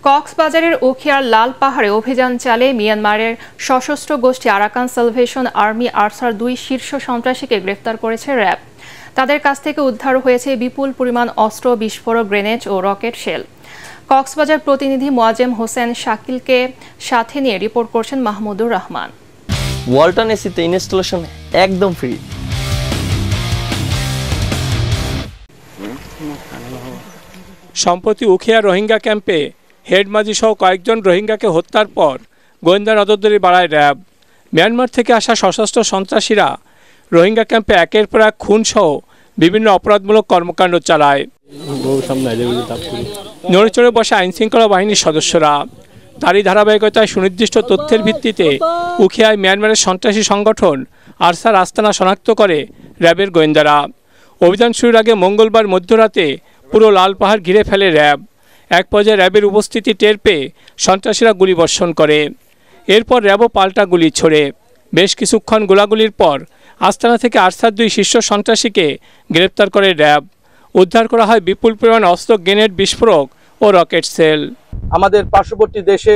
কক্সবাজারের উখিয়ার লাল পাহাড়ে অভিযান চালিয়ে মিয়ানমারের সশস্ত্র গোষ্ঠী আরাকান সালভেশন আর্মি আরসার 2 শীর্ষ সন্ত্রাসীকে গ্রেফতার করেছে র্যাব। তাদের কাছ থেকে উদ্ধার হয়েছে বিপুল পরিমাণ অস্ত্র, বিস্ফোরক, গ্রেনেড ও রকেট শেল। কক্সবাজার প্রতিনিধি মোয়াজ্জেম হোসেন শাকিলকে সাথে নিয়ে রিপোর্ট করছেন মাহমুদুর রহমান। ওয়ালটন এসিতে ইনস্টলেশন একদম ফ্রি। সম্প্রতি উখিয়া রোহিঙ্গা ক্যাম্পে হেডমাজি সহ কয়েকজন রোহিঙ্গাকে হত্যার পর গোয়েন্দা নজরদারি বাড়ায় র্যাব। মিয়ানমার থেকে আসা সশস্ত্র সন্ত্রাসীরা রোহিঙ্গা ক্যাম্পে একের পর এক খুনসহ বিভিন্ন অপরাধমূলক কর্মকাণ্ড চালায়। নড়েচড়ে বসে আইনশৃঙ্খলা বাহিনীর সদস্যরা। তারই ধারাবাহিকতায় সুনির্দিষ্ট তথ্যের ভিত্তিতে উখিয়ায় মিয়ানমারের সন্ত্রাসী সংগঠন আরসার আস্তানা শনাক্ত করে র্যাবের গোয়েন্দারা। অভিযান শুরুর আগে মঙ্গলবার মধ্যরাতে পুরো লাল পাহাড় ঘিরে ফেলে র্যাব। এক পর্যায়ে র্যাবের উপস্থিতি টের পেয়ে সন্ত্রাসীরা গুলিবর্ষণ করে। এরপর র্যাবও পাল্টা গুলি ছোড়ে। বেশ কিছুক্ষণ গোলাগুলির পর আস্তানা থেকে আরসার 2 শীর্ষ সন্ত্রাসীকে গ্রেপ্তার করে র্যাব। উদ্ধার করা হয় বিপুল পরিমাণ অস্ত্র, গ্রেনেড, বিস্ফোরক ও রকেট সেল। আমাদের পার্শ্ববর্তী দেশে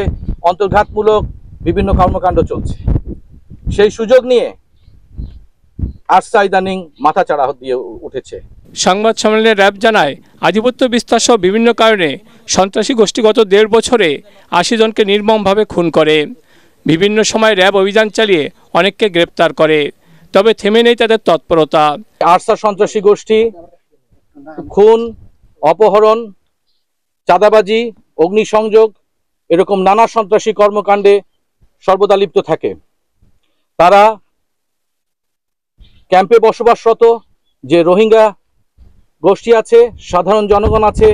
অন্তর্ঘাতমূলক বিভিন্ন কর্মকাণ্ড চলছে, সেই সুযোগ নিয়ে আরসা ইদানিং মাথাচাড়া দিয়ে উঠেছে। সংবাদ সম্মেলনে র্যাব জানায়, আধিপত্য বিস্তার সহ বিভিন্ন কারণে সন্ত্রাসী গোষ্ঠী গত 1.5 বছরে 80 জনকে নির্মমভাবে খুন করে। বিভিন্ন সময় র্যাব অভিযান চালিয়ে অনেককে গ্রেপ্তার করে, তবে থেমে নেই তাদের তৎপরতা। আরসা সন্ত্রাসী গোষ্ঠী খুন, অপহরণ, চাঁদাবাজি, অগ্নিসংযোগ এরকম নানা সন্ত্রাসী কর্মকাণ্ডে সর্বদা লিপ্ত থাকে। তারা ক্যাম্পে বসবাসরত যে রোহিঙ্গা গোষ্ঠী আছে, সাধারণ জনগণ আছে,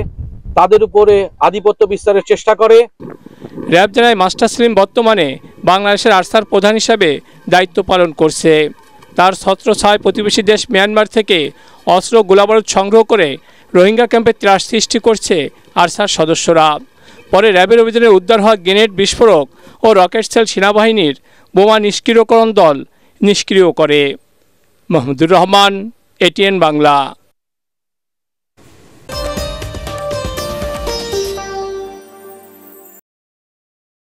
তাদের উপরে আধিপত্য বিস্তারের চেষ্টা করে। র্যাব জানায়, মাস্টার সেলিম বর্তমানে বাংলাদেশের আরসার প্রধান হিসাবে দায়িত্ব পালন করছে। তার ছত্রছায়ায় প্রতিবেশী দেশ মিয়ানমার থেকে অস্ত্র, গোলাবারুদ সংগ্রহ করে রোহিঙ্গা ক্যাম্পে ত্রাস সৃষ্টি করছে আরসার সদস্যরা। পরে র্যাবের অভিযানে উদ্ধার হওয়া গ্রেনেড, বিস্ফোরক ও রকেট সেল সেনাবাহিনীর বোমা নিষ্ক্রিয়করণ দল নিষ্ক্রিয় করে। মাহমুদুর রহমান, এটিএন বাংলা।